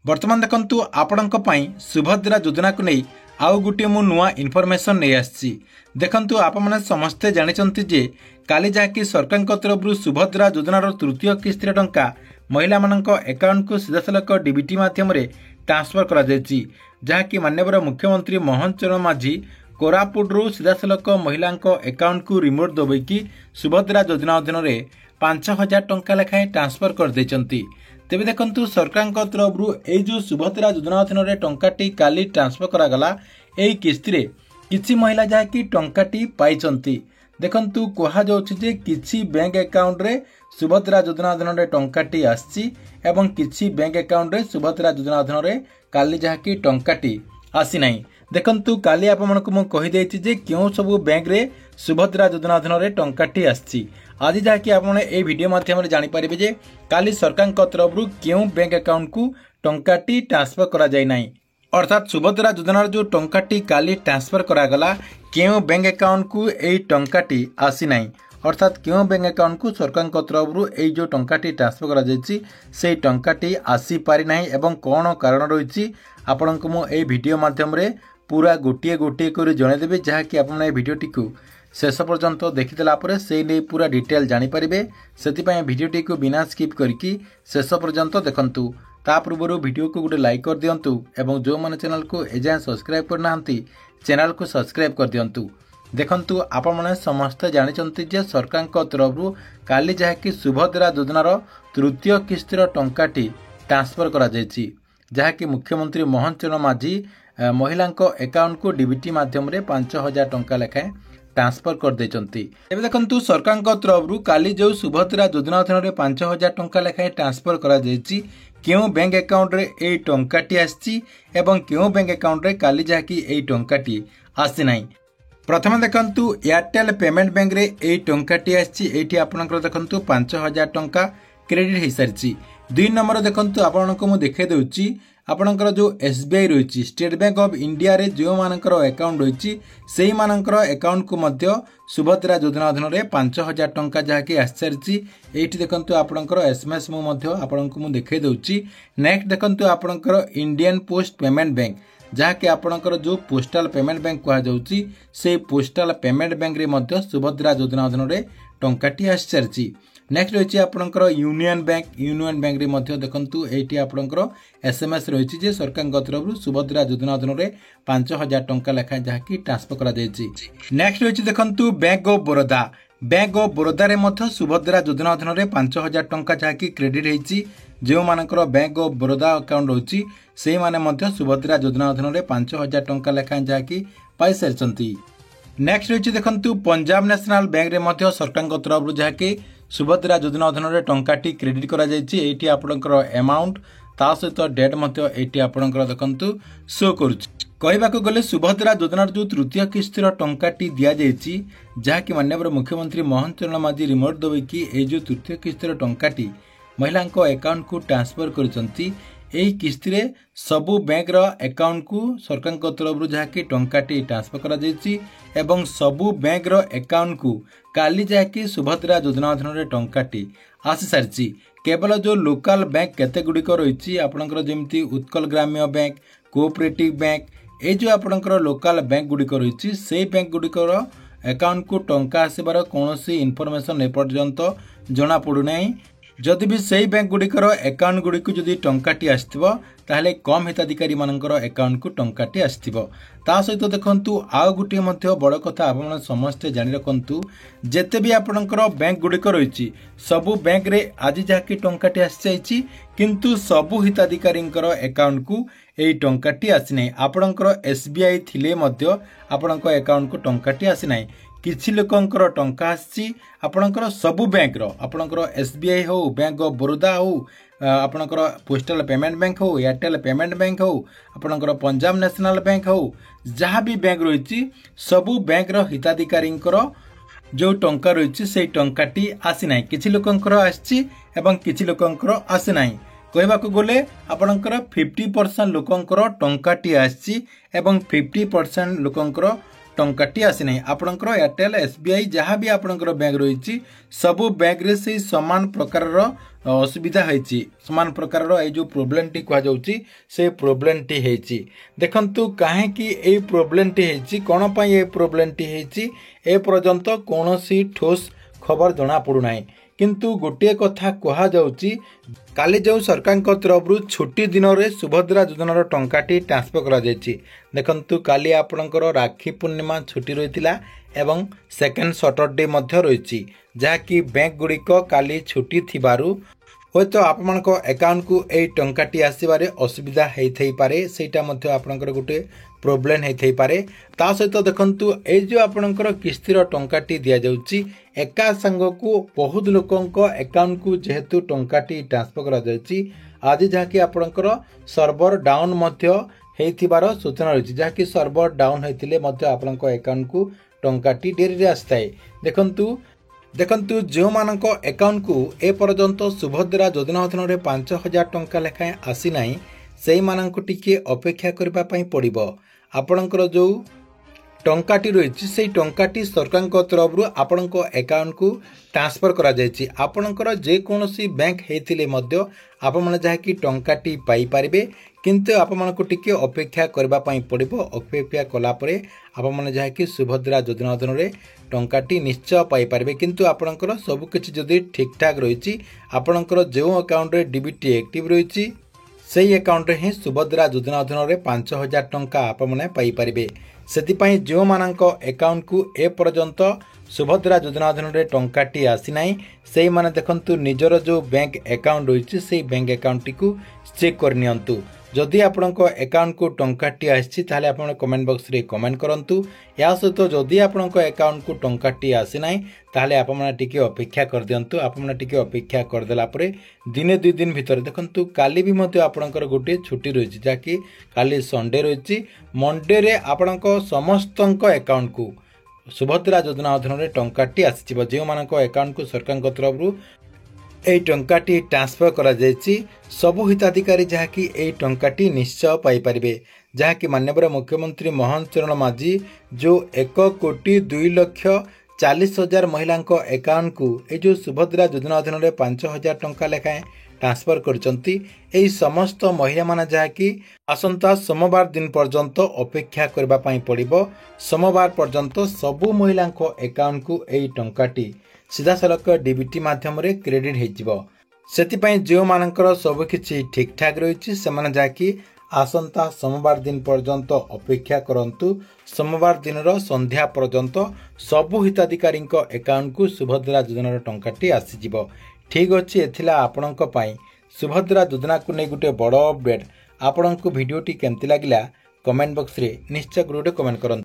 वर्तमान देखंतु आपणक पई सुभद्रा योजना को नहीं आउ गोटे मु नुआ इनफॉरमेशन नहीं आसी देखंतु आप माने समस्ते जानिचंती जे काली जहाँकि सरकार तरफ सुभद्रा योजनार तृतीय किस्तिर टंका महिला मानक अकाउंट को सीधासलख डीबीटी माध्यम ट्रांसफर करा जायछि जहाँकि माननीय मुख्यमंत्री मोहन चरण माझी कोरापुटरू सीधासलख महिला अकाउंट को रिमोट दबैकी सुभद्रा योजना अधीन 5,000 टंका लेखाएं ट्रांसफर कर देचंती। तेबे देखंतु सरकार तरफ जो सुभद्रा योजना अधीन टंकाटी काली ट्रांसफर करागला एई किस्ती किछि महिला जहाँकि टंकाटी पाइचंती। देखंतु कहा जाउछि जे किछि बैंक अकाउंट रे सुभद्रा योजना अधीन टंकाटी आछि एवं किछि बैंक अकाउंट रे सुभद्रा योजना अधीन काली जहाँकि टंकाटी आसी नाही। देखंतु काली आप मनकु मु कहि देछि जे क्यों सब बैंक रे सुभद्रा योजना अधीन टंकाटी आछि। आज जहाँकि आपने ए वीडियो माध्यम जानि परिबे जे काली सरकार तरफ क्यों बैंक अकाउंट को टंकाटी ट्रांसफर करा जाय नाही, अर्थात सुभद्रा योजनार जो टंकाटी काली ट्रांसफर करागला क्यों बैंक अकाउंट को ए टंकाटी आसी नाही, अर्थात क्यों बैंक अकाउंट को सरकार तरफ ए जो टंकाटी ट्रांसफर करा जायछि से टंकाटी आसी पारि नाही एवं कोन कारण रहिछि आपनकु मु ए वीडियो माध्यम रे पूरा गोटे गोटे कर जणेदेबे जहाँकि आपन ए वीडियोटी को शेष पर्यंत देखिदेला परे से नहीं पूरा डिटेल जानीपारे से भिडियोटी को बिना स्किप करके शेष पर्यंत देखंतु। ता पूर्व वीडियो को गोटे लाइक कर दियंतु एवं जो माने चैनल को एजाए सब्सक्राइब करना चैनल को सब्सक्राइब कर दियंतु। देखंतु आपण माने समस्त जानिचंती जे सरकार तरफ काली जहाँकि सुभद्रा योजनार तृतीय किस्तिर टंकाटी ट्रांसफर करा जायछि जहाँकि मुख्यमंत्री मोहन चरण माझी महिला अकाउंट को डीबीटी माध्यम 5,000 टंका लेखाएं ट्रांसफर कर देचंती। एबे देखंतु सरकार तरफ काली जो सुभद्रा योजना अधीन 5,000 टंका लेखाएं ट्रांसफर करा जायछि क्यों बैंक अकाउंट रे ए टंकाटी आछि एवं क्यों बैंक अकाउंट रे काली जहाँकि ए टंकाटी आसी नाही। प्रथम देखंतु एयरटेल पेमेंट बैंक रे ए टंकाटी आछि एठी आपनकर देखंतु 5,000 टंका क्रेडिट हो सारिछि। 2 नंबर देखंतु आपनको मु देखे देउछि आपनकर जो एसबीआई रही स्टेट बैंक ऑफ इंडिया रे जो मानकर अकाउंट रही से मानकर अकाउंट को मध्य सुभद्रा योजना अधीन 5,000 टंका जहाँकि आसारी एठी देखंतु आपनकर एसएमएस मु मध्य आपनको मु देखे देउछि। नेक्स्ट देखंतु आपनकर इंडियन पोस्ट पेमेंट बैंक जहाँकि आपनकर जो पोस्टल पेमेंट बैंक कहा जाउछि से पोस्टल पेमेंट बैंक रे मध्य सुभद्रा योजना अधीन टंकाटी आसारी। नेक्स्ट रही आपनकर यूनियन बैंक रे मध्य देखंतु एठी आपनकर एसएमएस रही जे सरकार तरफ सुभद्रा योजना अधीन 5,000 टंका लेखा जहाँकि ट्रांसफर करा जायछि। नेक्स्ट रही देखंतु बैंक ऑफ बड़ौदा रे मध्य सुभद्रा योजना अधीन 5,000 टंका जहाँकि क्रेडिट होईछि जो मानकर बैंक ऑफ बड़ौदा अकाउंट रही से माने मध्य सुभद्रा योजना अधीन 5,000 टंका लेखा जहाँकि पाई सारिछंती। नेक्स्ट रही देखंतु पंजाब नेशनल बैंक रे मध्य सरकार तरफ जहाँकि सुभद्रा योजना अधीन टंकाटी क्रेडिट करा जायछि एठी आपनकर अमाउंट ता सहित डेट मध्य एठी आपनकर देखंतु शो करूछि। कहबाक गले सुभद्रा योजनार जो तृतीय किस्तिर टंकाटी दिया जायछि जहाँकि माननीय मुख्यमंत्री मोहन चरण माझी रिमोट दबैकी ए जो तृतीय किस्तिर टंकाटी महिला अकाउंट को ट्रांसफर करचंती एही किस्ती रे सबु बैंक रो अकाउंट को सरकार तरफ जहाँकि टंकाटी ट्रांसफर करा जायछि एवं सबु बैंक रो अकाउंट को काली जहाँकि सुभद्रा योजना अधीन टंकाटी आसी सारिछि। केवल जो लोकल बैंक केते गुड़िक रही आपनकर जेमती उत्कल ग्राम्य बैंक कोऑपरेटिव बैंक ए जो आपनकर लोकल बैंक गुड़िक रही से बैंक गुड़िकर अकाउंट को टंका आसबार कौन इनफॉरमेशन एपर्यंत जना पड़ुना। जदि भी सही बैंक गुड़िकर अकाउंट गुड़ी को जदि टंकाटी आसथिबो ताहले कम हिताधिकारी मानकर अकाउंट को टंकाटी आसथिबो। ता सहित देखंतु आउ गुटे मध्य बड़ कथा आपण समस्ते जानि रखंतु जेते भी आपनकर बैंक गुड़िक रही सबु बैंक रे आज जहाँकि टंकाटी आसी जाइछि किंतु सबु हिताधिकारींकर अकाउंट को एई टंकाटी आसी नै। आपनकर एसबीआई थिले मध्य आपनकर अकाउंट को टंकाटी आसी नै। किछि लोकंकर टंका आसी आपनकर सबु बैंक रो आपनकर एसबीआई हो बैंक ऑफ बड़ौदा हो आपनकर पोस्टल पेमेंट बैंक हो एयरटेल पेमेंट बैंक हो आपनकर पंजाब नेशनल बैंक हो जहाँ भी बैंक रही सबु बैंक रो हिताधिकारींकर जो टंका रही से टंकाटी आसी नाही। किछि लोकंकर आसी एवं किछि लोकंकर आसी नाही। कहबाक गले आपनकर 50% लोकंकर टंकाटी आसी एवं 50% लोकंकर टंकाटी आसी नहीं आपणकर एयरटेल एसबीआई जहाँ भी आपणकर बैंक रही सबू बैंक रे से समान प्रकार असुविधा होती समान प्रकार जो प्रोब्लेम टी कहुच्छी से प्रोब्लेम टी होती देखंतु कहीं प्रोब्लेम टी होती कौन पाई ये प्रोब्लेम टी होती ए पर्यंत कौन सी ठोस खबर जना पड़ूना किंतु गोटे कथा कह जाउची काली जो सरकार तरफ छुट्टी दिन में सुभद्रा योजनार टंकाटी ट्रांसफर करा जायछि देखंतु काली आपणकर राखी पूर्णिमा छुट्टी रही एवं सेकेंड सैटरडे मध्य रही जहाँकि बैंक गुड़िक काली छुट्टी थिबारु हयतो आपमनक अकाउंट को ए टंकाटी आसीबारे असुविधा हेथई पारे सेटा मध्य आपणकर गोटे प्रोब्लेम हेथई पारे ता सहित देखंतु ए जो आपणकर किस्तीर टंकाटी दिया जाउची एका संग को बहुत लोकंक अकाउंट को जेहेतु टंकाटी ट्रांसफर करा जाउची आज जहाँकि आपणकर सर्वर डाउन मध्य हेथिबार सूचना रही जहाँकि सर्वर डाउन होइतिले मध्य आपणक अकाउंट को टंकाटी डेरी रे आस्ताय देखंतु जो मानक अकाउंट को ए पर्यंत सुभद्रा योजना अधीन 5,000 टंका लेखाएं आसी नाही सेई मानक टिके अपेक्षा करबा पई पड़िबो आपणकर जो टंकाटी रही से टंकाटी सरकार तरफ आपणक अकाउंट को ट्रांसफर करा जायछि आपणकर जे कोनोसी बैंक हेतिले मध्य आपण माने जहाँकि टंकाटी पाई पारिबे किंतु आपमनक टिके अपेक्षा करबा पई पड़िबो अपेक्षा कला परे आपण माने जहाँकि सुभद्रा योजना अधीन रे टंकाटी निश्चय पाई पारिबे किंतु आपणकर सब किछि जदि ठीक ठाक रही आपणकर जो अकाउंट रे डीबीटी एक्टिव रही सेही अकाउंट रे ही सुभद्रा योजना अधीन रे 5,000 टंका आपण माने पाई पारिबे सेतिपाई जो मानक अकाउंट को ए पर्यंत सुभद्रा योजना अधीन रे टंकाटी आसी नाही सेही माने देखंतु निजर जो बैंक अकाउंट रही से बैंक अकाउंट को चेक कर नियंतु जदि आपणक अकाउंट को टंकाटी आसी ताले आपण कमेंट बॉक्स रे कमेंट करंतु या सहित जदि आपणक अकाउंट को टंकाटी आसी नाही ताले आपण माने टिके अपेक्षा कर दियंतु आपण माने टिके अपेक्षा कर देला परे दिने 2 दिन भीतर देखंतु काली भी मते आपणकर गोटे छुट्टी रही जाकि काली संडे रही मंडे रे आपणक समस्तक अकाउंट को सुभद्रा योजना अधीन रे टंकाटी आसीबो जे मानक अकाउंट को सरकार तरफ ए टंकाटी ट्रांसफर करा जायछि सबु हिताधिकारी जहाँकि ए टंकाटी निश्चय पाई परिबे जहाँकि माननीय मुख्यमंत्री मोहन चरण माझी जो 1,02,40,000 महिलांक अकाउंट को ए जो सुभद्रा योजना अधीन रे 5,000 टंका लेखाएं ट्रांसफर करचंती एई समस्त महिला माने जहाँकि आसंता सोमवार दिन पर्यंत अपेक्षा करबा पई पड़िबो सोमवार पर्यंत सबु महिलांक अकाउंट को एई टंकाटी सीधा सड़क डीबीटी माध्यम रे क्रेडिट हेजिबो सेतिपई जो मानकर सब किछि ठीक ठाक रही से माने जाकि आसंता सोमवार दिन पर्यंत अपेक्षा करंतु सोमवार दिन रो संध्या पर्यंत सबु हिताधिकारी अकाउंट को सुभद्रा योजना टंकाटी आसीजिबो ठीक अछि एथिला आपणक पई सुभद्रा योजना को नै गुटे बड़ अपडेट आपणक वीडियोटी केमति लागिला कमेंट बॉक्स रे निश्चय गुरुटे कमेंट करंतु।